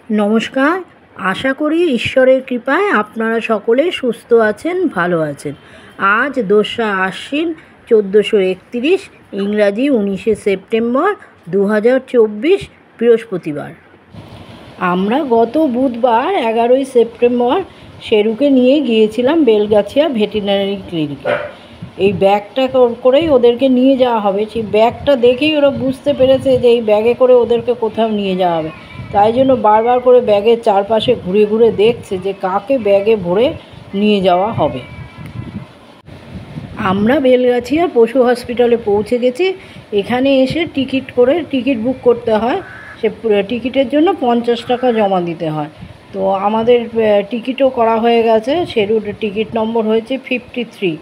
নমস্কার। আশা করি ঈশ্বরের কৃপায় আপনারা সকলে সুস্থ আছেন, ভালো আছেন। আজ 2রা আশ্বিন 1431, ইংরাজি 19শে সেপ্টেম্বর 2024, বৃহস্পতিবার। আমরা গত বুধবার 11ই সেপ্টেম্বর শেরুকে নিয়ে গিয়েছিলাম বেলগাছিয়া ভেটেরিনারি ক্লিনিকে। এই ব্যাগটা করেই ওদেরকে নিয়ে যাওয়া হবে। সেই ব্যাগটা দেখেই ওরা বুঝতে পেরেছে যে এই ব্যাগে করে ওদেরকে কোথাও নিয়ে যাওয়া হবে। তাই জন্য বারবার করে ব্যাগের চারপাশে ঘুরে ঘুরে দেখছে যে কাকে ব্যাগে ভরে নিয়ে যাওয়া হবে। আমরা বেলগাছিয়া পশু হসপিটালে পৌঁছে গেছি। এখানে এসে টিকিট বুক করতে হয়। সে টিকিটের জন্য 50 টাকা জমা দিতে হয়। তো আমাদের টিকিটও করা হয়ে গেছে। শেরুর টিকিট নম্বর হয়েছে 53।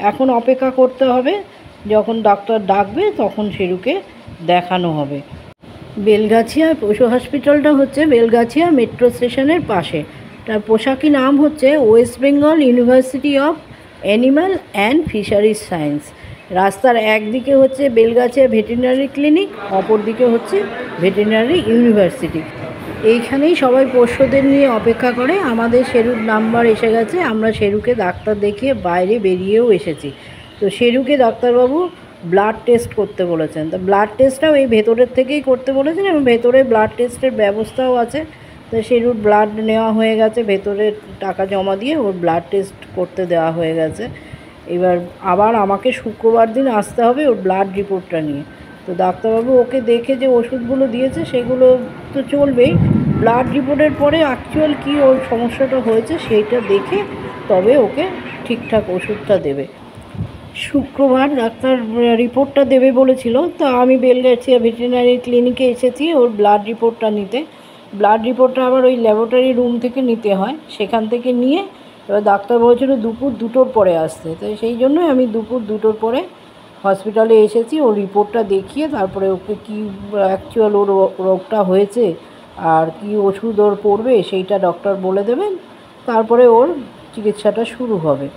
এখন অপেক্ষা করতে হবে, যখন ডাক্তার ডাকবে তখন শেরুকে দেখানো হবে। বেলগাছিয়া পশু হসপিটালটা হচ্ছে বেলগাছিয়া মেট্রো স্টেশনের পাশে। তার পোশাকি নাম হচ্ছে West Bengal university of animal and fisheries science. রাস্তার একদিকে হচ্ছে বেলগাছিয়া ভেটেরিনারি ক্লিনিক, অপর দিকে হচ্ছে ভেটেরিনারি ইউনিভার্সিটি। এইখানেই সবাই পোষ্যদের নিয়ে অপেক্ষা করে। আমাদের শেরুর নাম্বার এসে গেছে। আমরা শেরুকে ডাক্তার দেখিয়ে বাইরে বেরিয়েও এসেছি। তো শেরুকে ডাক্তারবাবু ব্লাড টেস্ট করতে বলেছেন। তো ব্লাড টেস্টটাও এই ভেতরের থেকেই করতে বলেছেন এবং ভেতরে ব্লাড টেস্টের ব্যবস্থাও আছে। তো শেরুর ব্লাড নেওয়া হয়ে গেছে, ভেতরে টাকা জমা দিয়ে ওর ব্লাড টেস্ট করতে দেওয়া হয়ে গেছে। এবার আবার আমাকে শুক্রবার দিন আসতে হবে ওর ব্লাড রিপোর্টটা নিয়ে। তো ডাক্তারবাবু ওকে দেখে যে ওষুধগুলো দিয়েছে সেগুলো তো চলবেই, ব্লাড রিপোর্টের পরে অ্যাকচুয়াল কী ওর সমস্যাটা হয়েছে সেইটা দেখে তবে ওকে ঠিকঠাক ওষুধটা দেবে। শুক্রবার ডাক্তার রিপোর্টটা দেবে বলেছিল। তো আমি বেলগাছিয়া ভেটেরিনারি ক্লিনিকে এসেছি ওর ব্লাড রিপোর্টটা নিতে। ব্লাড রিপোর্টটা আবার ওই ল্যাবরেটরি রুম থেকে নিতে হয়, সেখান থেকে নিয়ে এবার ডাক্তার বলেছিল দুপুর 2টোর পরে আসতে। তো সেই জন্যই আমি দুপুর 2টোর পরে হসপিটালে এসেছি। ওর রিপোর্টটা দেখিয়ে তারপরে ওকে কী অ্যাকচুয়াল ওর রোগটা হয়েছে আর কী ওষুধ ওর পড়বে সেইটা ডক্টর বলে দেবেন। তারপরে ওর চিকিৎসাটা শুরু হবে।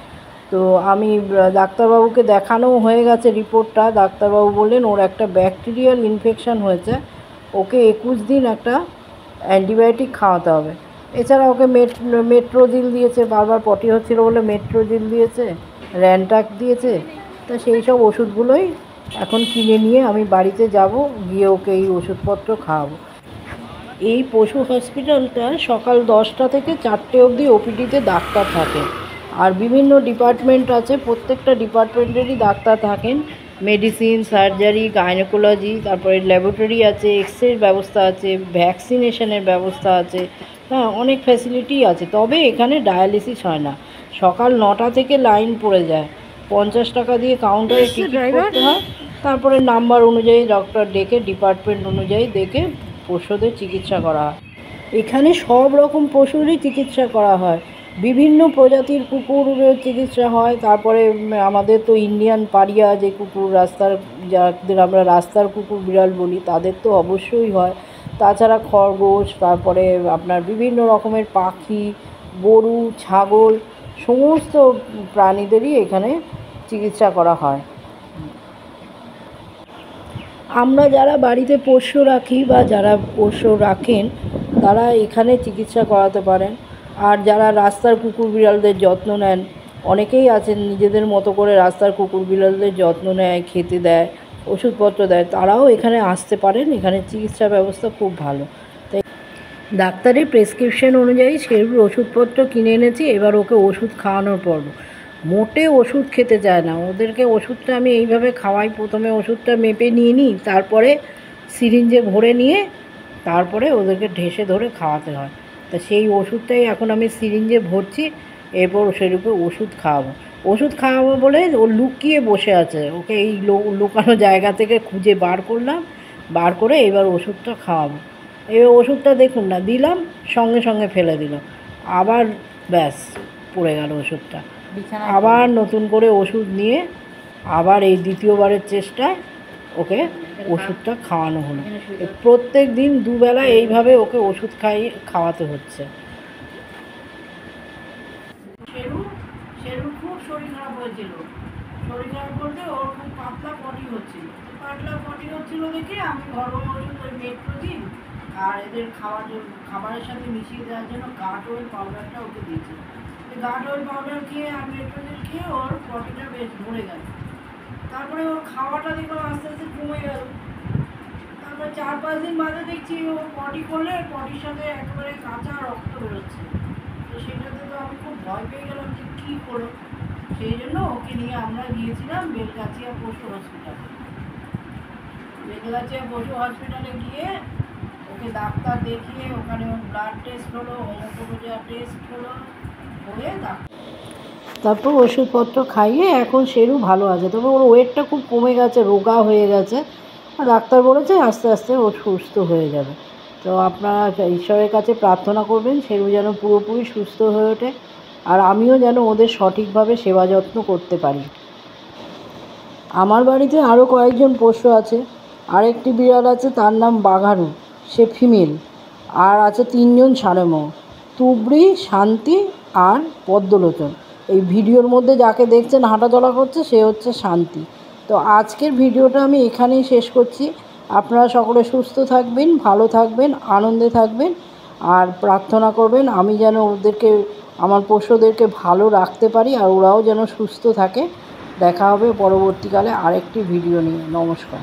তো আমি ডাক্তারবাবুকে দেখানোও হয়ে গেছে রিপোর্টটা। ডাক্তারবাবু বললেন ওর একটা ব্যাকটেরিয়াল ইনফেকশান হয়েছে, ওকে 21 দিন একটা অ্যান্টিবায়োটিক খাওয়াতে হবে। এছাড়া ওকে মেট্রোজিল দিয়েছে, বারবার পটি হচ্ছিলো বলে মেট্রোজিল দিয়েছে, র্যানটাক দিয়েছে। তা সেই সব ওষুধগুলোই এখন কিনে নিয়ে আমি বাড়িতে যাব, গিয়ে ওকে এই ওষুধপত্র খাওয়াবো। এই পশু হসপিটালটা সকাল 10টা থেকে 4টে অবধি ওপিডিতে ডাক্তার থাকে। আর বিভিন্ন ডিপার্টমেন্ট আছে, প্রত্যেকটা ডিপার্টমেন্টেরই ডাক্তার থাকেন। মেডিসিন, সার্জারি, গাইনোকোলজি, তারপরে ল্যাবরেটরি আছে, এক্সরের ব্যবস্থা আছে, ভ্যাকসিনেশনের ব্যবস্থা আছে। হ্যাঁ, অনেক ফ্যাসিলিটি আছে। তবে এখানে ডায়ালিসিস হয় না। সকাল 9টা থেকে লাইন পড়ে যায়, 50 টাকা দিয়ে কাউন্টারে টিকিট করতে হয়। তারপরে নাম্বার অনুযায়ী ডক্টর ডেকে ডিপার্টমেন্ট অনুযায়ী দেখে পশুদের চিকিৎসা করা হয়। এখানে সব রকম পশুরই চিকিৎসা করা হয়। বিভিন্ন প্রজাতির কুকুরের চিকিৎসা হয়। তারপরে আমাদের তো ইন্ডিয়ান পারিয়া যে কুকুর, যাদের আমরা রাস্তার কুকুর বিড়াল বলি, তাদের তো অবশ্যই হয়। তাছাড়া খরগোশ, তারপরে আপনার বিভিন্ন রকমের পাখি, গরু, ছাগল, সমস্ত প্রাণীদেরই এখানে চিকিৎসা করা হয়। আমরা যারা বাড়িতে পোষ্য রাখি বা যারা পোষ্য রাখেন তারা এখানে চিকিৎসা করাতে পারেন। আর যারা রাস্তার কুকুর বিড়ালদের যত্ন নেন, অনেকেই আছেন নিজেদের মতো করে রাস্তার কুকুর বিড়ালদের যত্ন নেয়, খেতে দেয়, ওষুধপত্র দেয়, তারাও এখানে আসতে পারেন। এখানে চিকিৎসা ব্যবস্থা খুব ভালো। তাই ডাক্তারের প্রেসক্রিপশন অনুযায়ী সেরুর ওষুধপত্র কিনে এনেছি। এবার ওকে ওষুধ খাওয়ানোর পর্ব। মোটে ওষুধ খেতে চায় না। ওদেরকে ওষুধটা আমি এইভাবে খাওয়াই, প্রথমে ওষুধটা মেপে নিয়ে নিই, তারপরে সিরিঞ্জে ভরে নিয়ে তারপরে ওদেরকে ঢেসে ধরে খাওয়াতে হয়। তা সেই ওষুধটাই এখন আমি সিরিঞ্জে ভরছি। এরপর সেরূপে ওষুধ খাওয়াবো বলে ও লুকিয়ে বসে আছে। ওকে এই লুকানো জায়গা থেকে খুঁজে বার করলাম, বার করে এবার ওষুধটা খাওয়াবো। এবার ওষুধটা দেখুন না, দিলাম, সঙ্গে সঙ্গে ফেলে দিল, আবার ব্যাস পড়ে গেল ওষুধটা। আবার নতুন করে ওষুধ নিয়ে আবার এই দ্বিতীয়বারের চেষ্টায় ওকে ওষুধটা খাওয়ানো হলো। প্রত্যেক দিন দুবেলা এইভাবে ওকে ওষুধ খাওয়াতে হচ্ছে। শেরুর খুব শরীর খারাপ হয়েছিল। শরীর খারাপ বলতে ওর খুব পাতলা পটি হচ্ছিল দেখে আমি ঘরোয়া ওষুধ ওই মেট্রোজিল আর এদের খাবারের সাথে মিশিয়ে দেওয়ার জন্য গাট অয়েল পাউডারটা ওকে দিয়েছি। গাট অয়েল পাউডার খেয়ে আর মেট্রোজেল খেয়ে ওর পটিটা বেশ ভরে গেল। তারপরে ওর খাওয়াটা দেখলাম আস্তে আস্তে কমে গেল। তারপর 4-5 দিন বাদে দেখছি ও পটি করলে পটির সাথে একেবারে কাঁচা রক্ত বেরোচ্ছে। তো সেটাতে তো আমি খুব ভয় পেয়ে গেলাম যে কী করো। সেই জন্য ওকে নিয়ে আমরা গিয়েছিলাম বেলগাছিয়া পশু হসপিটালে। বেলগাছিয়া পশু হসপিটালে গিয়ে ওকে ডাক্তার দেখিয়ে ওখানে ওর ব্লাড টেস্ট হলো, হোমোটোলজিয়া টেস্ট হলো, করে তারপর ওষুধপত্র খাইয়ে এখন সেরু ভালো আছে। তবে ওর ওয়েটটা খুব কমে গেছে, রোগা হয়ে গেছে। আর ডাক্তার বলেছে আস্তে আস্তে ও সুস্থ হয়ে যাবে। তো আপনারা ঈশ্বরের কাছে প্রার্থনা করবেন সেরু যেন পুরোপুরি সুস্থ হয়ে ওঠে, আর আমিও যেন ওদের সঠিকভাবে সেবা যত্ন করতে পারি। আমার বাড়িতে আরও কয়েকজন পোষ্য আছে। আরেকটি বিড়াল আছে, তার নাম বাঘারু, সে ফিমেল। আর আছে 3 জন ছাড়েমো, তুবড়ি, শান্তি আর পদ্মলোচন। এই ভিডিওর মধ্যে যাকে দেখছেন হাঁটাচলা করছে সে হচ্ছে শান্তি। তো আজকের ভিডিওটা আমি এখানেই শেষ করছি। আপনারা সকলে সুস্থ থাকবেন, ভালো থাকবেন, আনন্দে থাকবেন, আর প্রার্থনা করবেন আমি যেন ওদেরকে, আমার পোষ্যদেরকে ভালো রাখতে পারি আর ওরাও যেন সুস্থ থাকে। দেখা হবে পরবর্তীকালে আরেকটি ভিডিও নিয়ে। নমস্কার।